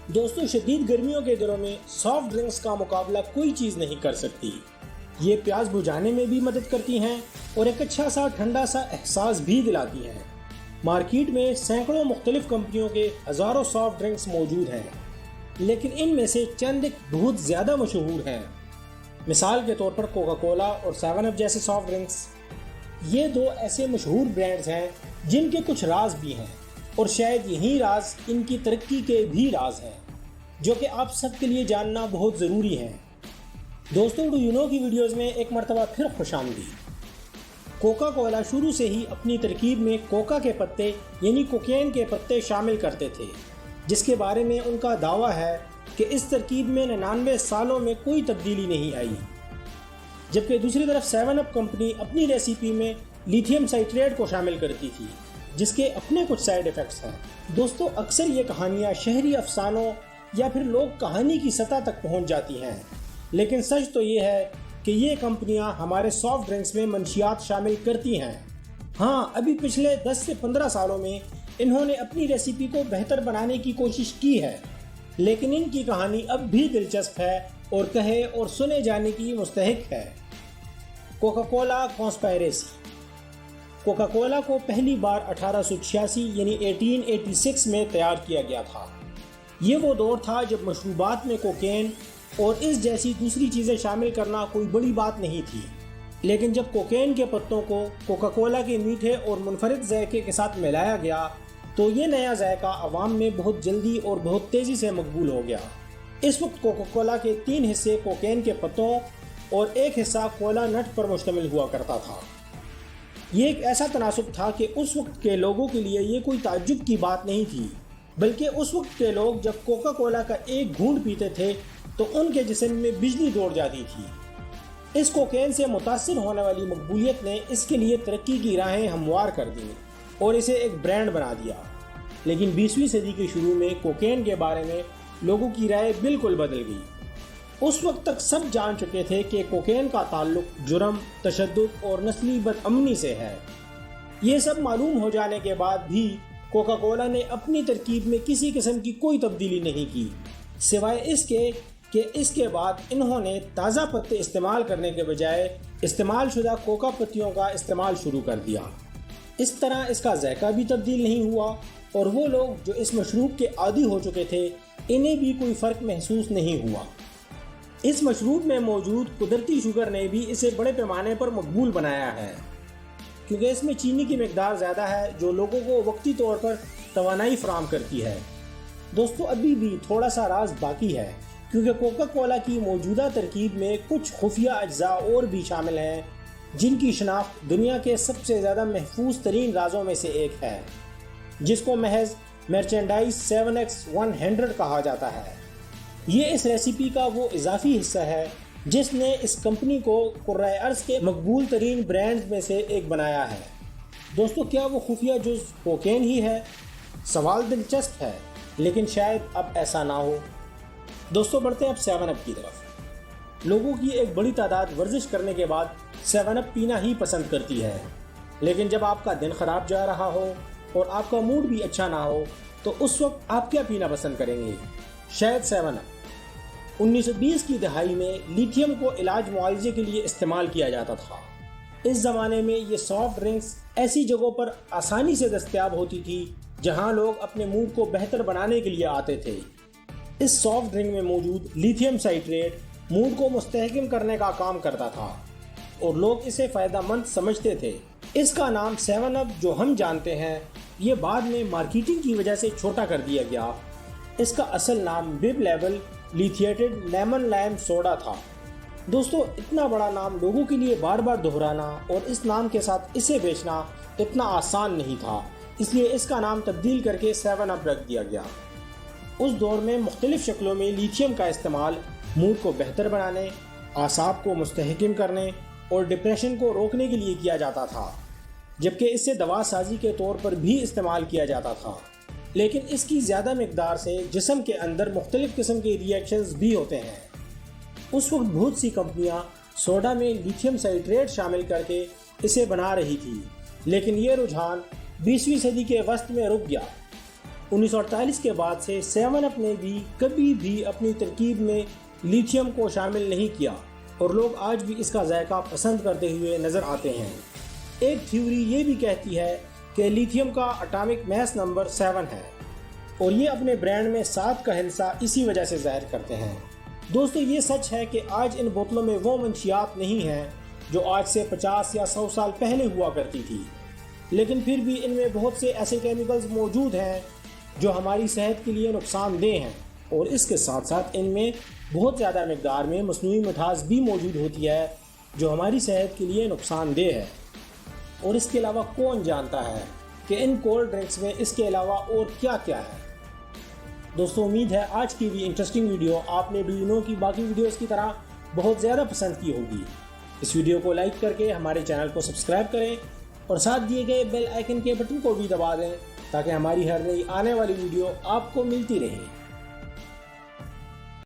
دوستوں شدید گرمیوں کے دنوں میں سافٹ ڈرنکس کا مقابلہ کوئی چیز نہیں کر سکتی۔ یہ پیاس بجھانے میں بھی مدد کرتی ہیں اور ایک اچھا سا ٹھنڈا سا احساس بھی دلاتی ہیں۔ مارکیٹ میں سینکڑوں مختلف کمپنیوں کے ہزاروں سافٹ ڈرنکس موجود ہیں، لیکن ان میں سے چند ایک بہت زیادہ مشہور ہیں۔ مثال کے طور پر کوکا کولا اور 7 اپ جیسے سافٹ ڈرنکس، یہ دو ایسے مشہور برانڈز ہیں جن کے کچھ راز بھی ہیں، اور شاید یہی راز ان کی ترقی کے بھی راز ہیں، جو کہ آپ سب کے لیے جاننا بہت ضروری ہے۔ دوستوں ڈو یو نو کی ویڈیوز میں ایک مرتبہ پھر خوش آمدید۔ کوکا کولا شروع سے ہی اپنی ترکیب میں کوکا کے پتے یعنی کوکین کے پتے شامل کرتے تھے، جس کے بارے میں ان کا دعویٰ ہے کہ اس ترکیب میں 99 سالوں میں کوئی تبدیلی نہیں آئی۔ جبکہ دوسری طرف 7 اپ کمپنی اپنی ریسیپی میں لیتھیم سائٹریٹ کو شامل کرتی تھی، جس کے اپنے کچھ سائیڈ ایفیکٹس ہیں۔ دوستوں اکثر یہ کہانیاں شہری افسانوں یا پھر لوگ کہانی کی سطح تک پہنچ جاتی ہیں، لیکن سچ تو یہ ہے کہ یہ کمپنیاں ہمارے سافٹ ڈرنکس میں منشیات شامل کرتی ہیں۔ ہاں، ابھی پچھلے 10 سے 15 سالوں میں انہوں نے اپنی ریسیپی کو بہتر بنانے کی کوشش کی ہے، لیکن ان کی کہانی اب بھی دلچسپ ہے اور کہے اور سنے جانے کی مستحق ہے۔ Coca Cola کانسپائریسی۔ کوکا کولا کو پہلی بار 1886 یعنی 1886 میں تیار کیا گیا تھا۔ یہ وہ دور تھا جب مشروبات میں کوکین اور اس جیسی دوسری چیزیں شامل کرنا کوئی بڑی بات نہیں تھی، لیکن جب کوکین کے پتوں کو کوکا کولا کے میٹھے اور منفرد ذائقے کے ساتھ ملایا گیا تو یہ نیا ذائقہ عوام میں بہت جلدی اور بہت تیزی سے مقبول ہو گیا۔ اس وقت کوکا کولا کے 3 حصے کوکین کے پتوں اور 1 حصہ کولا نٹ پر مشتمل ہوا کرتا تھا۔ یہ ایک ایسا تناسب تھا کہ اس وقت کے لوگوں کے لیے یہ کوئی تعجب کی بات نہیں تھی، بلکہ اس وقت کے لوگ جب کوکا کولا کا ایک گھونٹ پیتے تھے تو ان کے جسم میں بجلی دوڑ جاتی تھی۔ اس کوکین سے متاثر ہونے والی مقبولیت نے اس کے لیے ترقی کی راہیں ہموار کر دیں اور اسے ایک برانڈ بنا دیا۔ لیکن 20ویں صدی کے شروع میں کوکین کے بارے میں لوگوں کی رائے بالکل بدل گئی۔ اس وقت تک سب جان چکے تھے کہ کوکین کا تعلق جرم، تشدد اور نسلی بدامنی سے ہے۔ یہ سب معلوم ہو جانے کے بعد بھی کوکا کولا نے اپنی ترکیب میں کسی قسم کی کوئی تبدیلی نہیں کی، سوائے اس کے کہ اس کے بعد انہوں نے تازہ پتے استعمال کرنے کے بجائے استعمال شدہ کوکا پتیوں کا استعمال شروع کر دیا۔ اس طرح اس کا ذائقہ بھی تبدیل نہیں ہوا اور وہ لوگ جو اس مشروب کے عادی ہو چکے تھے انہیں بھی کوئی فرق محسوس نہیں ہوا۔ اس مشروب میں موجود قدرتی شوگر نے بھی اسے بڑے پیمانے پر مقبول بنایا ہے، کیونکہ اس میں چینی کی مقدار زیادہ ہے جو لوگوں کو وقتی طور پر توانائی فراہم کرتی ہے۔ دوستو ابھی بھی تھوڑا سا راز باقی ہے، کیونکہ کوکا کولا کی موجودہ ترکیب میں کچھ خفیہ اجزاء اور بھی شامل ہیں جن کی شناخت دنیا کے سب سے زیادہ محفوظ ترین رازوں میں سے ایک ہے، جس کو محض مرچنڈائز 7X100 کہا جاتا ہے۔ یہ اس ریسیپی کا وہ اضافی حصہ ہے جس نے اس کمپنی کو قرۂ ارض کے مقبول ترین برانڈز میں سے ایک بنایا ہے۔ دوستو کیا وہ خفیہ جز کوکین ہی ہے؟ سوال دلچسپ ہے، لیکن شاید اب ایسا نہ ہو۔ دوستو بڑھتے ہیں اب 7 اپ کی طرف۔ لوگوں کی ایک بڑی تعداد ورزش کرنے کے بعد 7 اپ پینا ہی پسند کرتی ہے، لیکن جب آپ کا دن خراب جا رہا ہو اور آپ کا موڈ بھی اچھا نہ ہو تو اس وقت آپ کیا پینا پسند کریں گے؟ شاید 7 اپ۔ 1920 کی دہائی میں لیتھیم کو علاج معالجے کے لیے استعمال کیا جاتا تھا۔ اس زمانے میں یہ سافٹ ڈرنکس ایسی جگہوں پر آسانی سے دستیاب ہوتی تھی جہاں لوگ اپنے موڈ کو بہتر بنانے کے لیے آتے تھے۔ اس سافٹ ڈرنک میں موجود لیتھیم سائٹریٹ موڈ کو مستحکم کرنے کا کام کرتا تھا اور لوگ اسے فائدہ مند سمجھتے تھے۔ اس کا نام 7 اپ جو ہم جانتے ہیں یہ بعد میں مارکیٹنگ کی وجہ سے چھوٹا کر دیا گیا۔ اس کا اصل نام بب لیبل لیتھیٹڈ لیمن لائم سوڈا تھا۔ دوستو اتنا بڑا نام لوگوں کے لیے بار بار دہرانا اور اس نام کے ساتھ اسے بیچنا اتنا آسان نہیں تھا، اس لیے اس کا نام تبدیل کر کے 7 اپ رکھ دیا گیا۔ اس دور میں مختلف شکلوں میں لیتھیم کا استعمال موڈ کو بہتر بنانے، اعصاب کو مستحکم کرنے اور ڈپریشن کو روکنے کے لیے کیا جاتا تھا، جبکہ اسے دوا سازی کے طور پر بھی استعمال کیا جاتا تھا۔ لیکن اس کی زیادہ مقدار سے جسم کے اندر مختلف قسم کے ری ایکشنز بھی ہوتے ہیں۔ اس وقت بہت سی کمپنیاں سوڈا میں لیتھیم سائٹریٹ شامل کر کے اسے بنا رہی تھی، لیکن یہ رجحان 20ویں صدی کے وسط میں رک گیا۔ 1948 کے بعد سے 7 اپ نے بھی کبھی بھی اپنی ترکیب میں لیتھیم کو شامل نہیں کیا اور لوگ آج بھی اس کا ذائقہ پسند کرتے ہوئے نظر آتے ہیں۔ ایک تھیوری یہ بھی کہتی ہے کہ لیتھیم کا اٹامک میس نمبر 7 ہے اور یہ اپنے برانڈ میں 7 کا ہندسہ اسی وجہ سے ظاہر کرتے ہیں۔ دوستو یہ سچ ہے کہ آج ان بوتلوں میں وہ منشیات نہیں ہیں جو آج سے 50 یا 100 سال پہلے ہوا کرتی تھی، لیکن پھر بھی ان میں بہت سے ایسے کیمیکلز موجود ہیں جو ہماری صحت کے لیے نقصان دہ ہیں، اور اس کے ساتھ ساتھ ان میں بہت زیادہ مقدار میں مصنوعی مٹھاس بھی موجود ہوتی ہے جو ہماری صحت کے لیے نقصان دہ ہے۔ اور اس کے علاوہ کون جانتا ہے کہ ان کولڈ ڈرنکس میں اس کے علاوہ اور کیا کیا ہے۔ دوستو امید ہے آج کی بھی انٹرسٹنگ ویڈیو آپ نے ڈو یو نو کی باقی ویڈیوز کی طرح بہت زیادہ پسند کی ہوگی۔ اس ویڈیو کو لائک کر کے ہمارے چینل کو سبسکرائب کریں اور ساتھ دیے گئے بیل آئیکن کے بٹن کو بھی دبا دیں تاکہ ہماری ہر نئی آنے والی ویڈیو آپ کو ملتی رہے۔